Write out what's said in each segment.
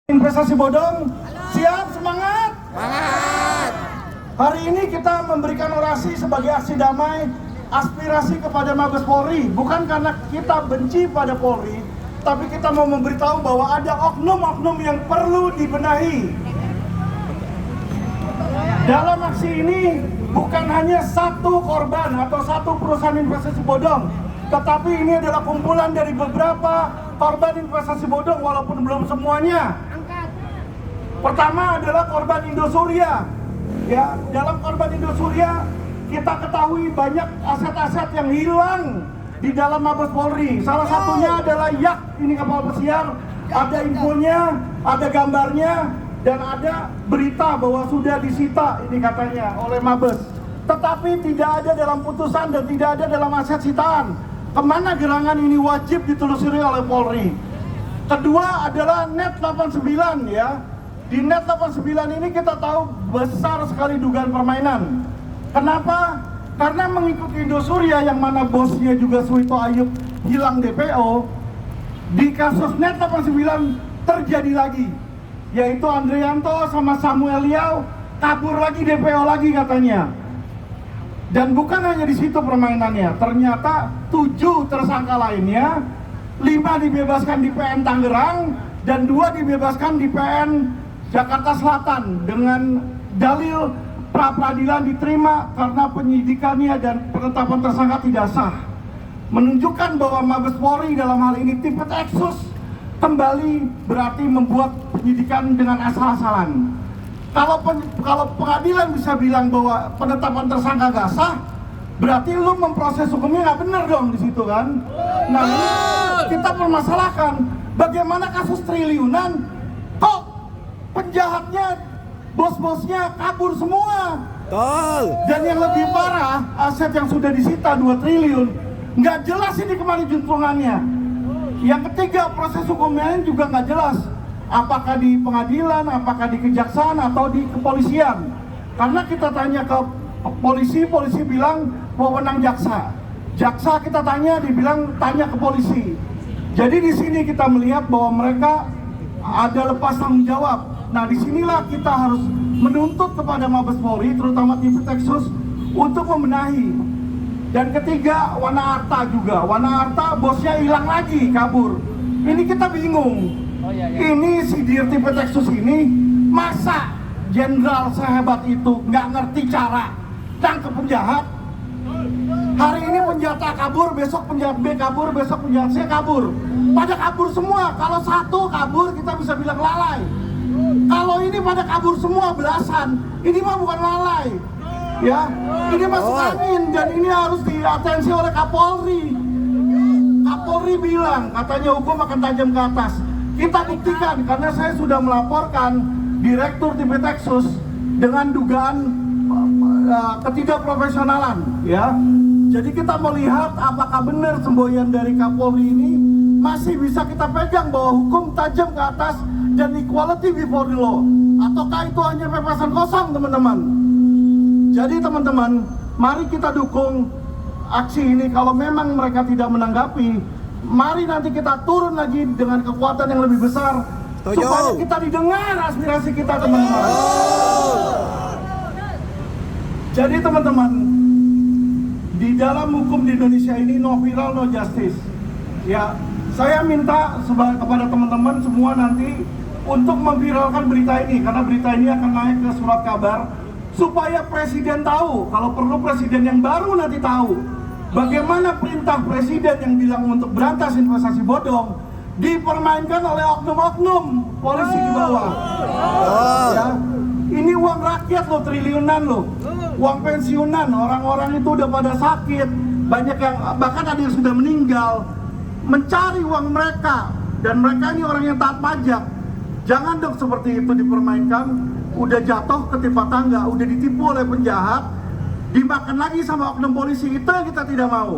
Investasi bodong, siap, semangat? Semangat! Hari ini kita memberikan orasi sebagai aksi damai, aspirasi kepada Mabes Polri. Bukan karena kita benci pada Polri, tapi kita mau memberitahu bahwa ada oknum-oknum yang perlu dibenahi. Dalam aksi ini bukan hanya satu korban atau satu perusahaan investasi bodong, tetapi ini adalah kumpulan dari beberapa korban investasi bodong walaupun belum semuanya. Pertama adalah korban Indosuria. Ya, dalam korban Indosuria kita ketahui banyak aset-aset yang hilang di dalam Mabes Polri. Salah satunya adalah Yak, ini kapal pesiar. Ada infonya, ada gambarnya, dan ada berita bahwa sudah disita ini katanya oleh Mabes. Tetapi tidak ada dalam putusan dan tidak ada dalam aset sitaan. Kemana gerangan ini wajib ditelusuri oleh Polri. Kedua adalah Net 89 ya. Di Net 89 ini kita tahu besar sekali dugaan permainan. Kenapa? Karena mengikuti Indosuria yang mana bosnya juga Suito Ayub hilang DPO. Di kasus Net 89 terjadi lagi, yaitu Andrianto sama Samuel Liao kabur lagi DPO lagi katanya. Dan bukan hanya di situ permainannya, ternyata 7 tersangka lainnya, 5 dibebaskan di PN Tangerang dan 2 dibebaskan di PN Jakarta Selatan dengan dalil pra-peradilan diterima karena penyidikannya dan penetapan tersangka tidak sah. Menunjukkan bahwa Mabes Polri dalam hal ini Tipikteksus kembali berarti membuat penyidikan dengan asal-asalan. Kalau pengadilan bisa bilang bahwa penetapan tersangka gak sah, berarti lu memproses hukumnya nggak benar dong di situ kan? Nah ini kita permasalahkan bagaimana kasus triliunan kok penjahatnya, bos-bosnya kabur semua. Tol. Dan yang lebih parah, aset yang sudah disita 2 triliun nggak jelas ini kemana juntrungannya. Yang ketiga, proses hukumnya juga nggak jelas. Apakah di pengadilan, apakah di kejaksaan, atau di kepolisian. Karena kita tanya ke polisi, polisi bilang wewenang jaksa. Jaksa kita tanya, dibilang tanya ke polisi. Jadi di sini kita melihat bahwa mereka ada lepas tanggung jawab. Nah disinilah kita harus menuntut kepada Mabes Polri, terutama Tipikteksus, untuk membenahi. Dan ketiga, Wana Arta juga. Wana Arta bosnya hilang lagi, kabur. Ini kita bingung. Ini si Dir Tipikteksus ini, masa jenderal sehebat itu nggak ngerti cara tangkap penjahat? Hari ini penjahat A kabur, besok penjahat B kabur, besok penjahat C kabur. Pada kabur semua. Kalau satu kabur kita bisa bilang lalai. Kalau ini pada kabur semua belasan, ini mah bukan lalai. Ya, ini masuk angin dan ini harus diatensi oleh Kapolri. Kapolri bilang katanya hukum akan tajam ke atas. Kita buktikan karena saya sudah melaporkan Direktur Tipikteksus dengan dugaan ketidakprofesionalan ya. Jadi kita melihat apakah benar semboyan dari Kapolri ini masih bisa kita pegang bahwa hukum tajam ke atas dan equality before the law, ataukah itu hanya pepesan kosong teman-teman. Jadi teman-teman, mari kita dukung aksi ini. Kalau memang mereka tidak menanggapi, mari nanti kita turun lagi dengan kekuatan yang lebih besar supaya kita didengar aspirasi kita teman-teman. Jadi teman-teman, di dalam hukum di Indonesia ini no viral no justice. Ya, saya minta kepada teman-teman semua nanti untuk memviralkan berita ini, karena berita ini akan naik ke surat kabar supaya presiden tahu, kalau perlu presiden yang baru nanti tahu bagaimana perintah presiden yang bilang untuk berantas investasi bodong dipermainkan oleh oknum-oknum polisi di bawah. Ya, ini uang rakyat loh, triliunan loh, uang pensiunan, orang-orang itu udah pada sakit, banyak yang bahkan ada yang sudah meninggal, mencari uang mereka, dan mereka ini orang yang taat pajak. Jangan dong seperti itu dipermainkan, udah jatuh ketimpa tangga, udah ditipu oleh penjahat, dimakan lagi sama oknum polisi, itu yang kita tidak mau.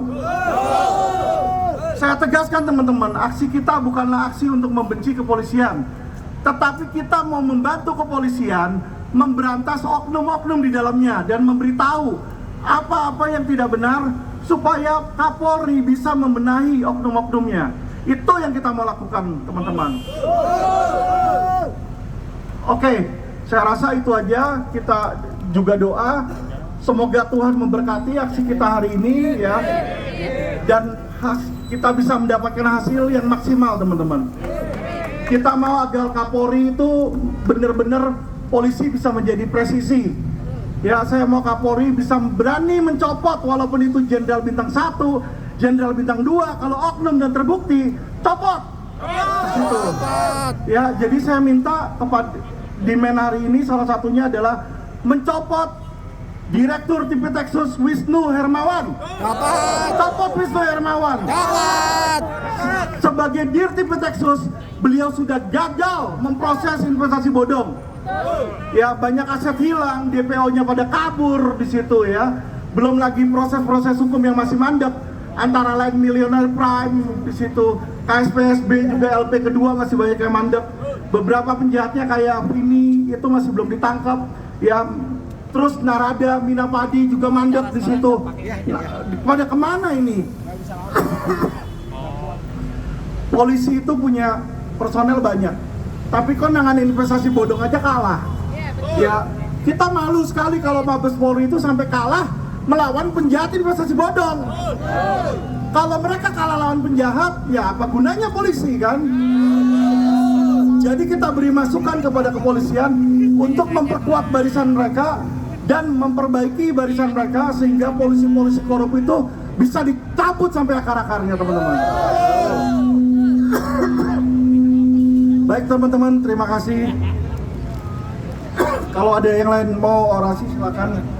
Saya tegaskan teman-teman, aksi kita bukanlah aksi untuk membenci kepolisian, tetapi kita mau membantu kepolisian memberantas oknum-oknum di dalamnya dan memberitahu apa-apa yang tidak benar supaya Kapolri bisa membenahi oknum-oknumnya. Itu yang kita mau lakukan teman-teman. Oke, saya rasa itu aja. Kita juga doa semoga Tuhan memberkati aksi kita hari ini ya, dan kita bisa mendapatkan hasil yang maksimal, teman-teman. Kita mau agar Kapolri itu benar-benar polisi bisa menjadi presisi. Ya, saya mau Kapolri bisa berani mencopot walaupun itu Jenderal Bintang 1, Jenderal Bintang 2, kalau oknum dan terbukti, copot. Gitu. Ya, jadi saya minta kepada demand hari ini salah satunya adalah mencopot Direktur Tipitexus Wisnu Hermawan. Copot Wisnu Hermawan. Sebagai Dir Tipitexus, beliau sudah gagal memproses investasi bodong. Ya, banyak aset hilang, DPO-nya pada kabur di situ ya. Belum lagi proses-proses hukum yang masih mandek, antara lain Millionaire Prime di situ, KSPSB juga LP kedua masih banyak yang mandek. Beberapa penjahatnya kayak ini itu masih belum ditangkap. Ya, terus Narada, Mina Padi juga mandek di situ. Pada kemana ini? Polisi itu punya personel banyak, tapi kok nanganin investasi bodong aja kalah. Ya, kita malu sekali kalau Mabes Polri itu sampai kalah melawan penjahat investasi bodong. Kalau mereka kalah lawan penjahat, ya apa gunanya polisi kan? Jadi kita beri masukan kepada kepolisian untuk memperkuat barisan mereka dan memperbaiki barisan mereka sehingga polisi-polisi korup itu bisa dicabut sampai akar-akarnya, teman-teman. Baik teman-teman, terima kasih. Kalau ada yang lain mau orasi silakan.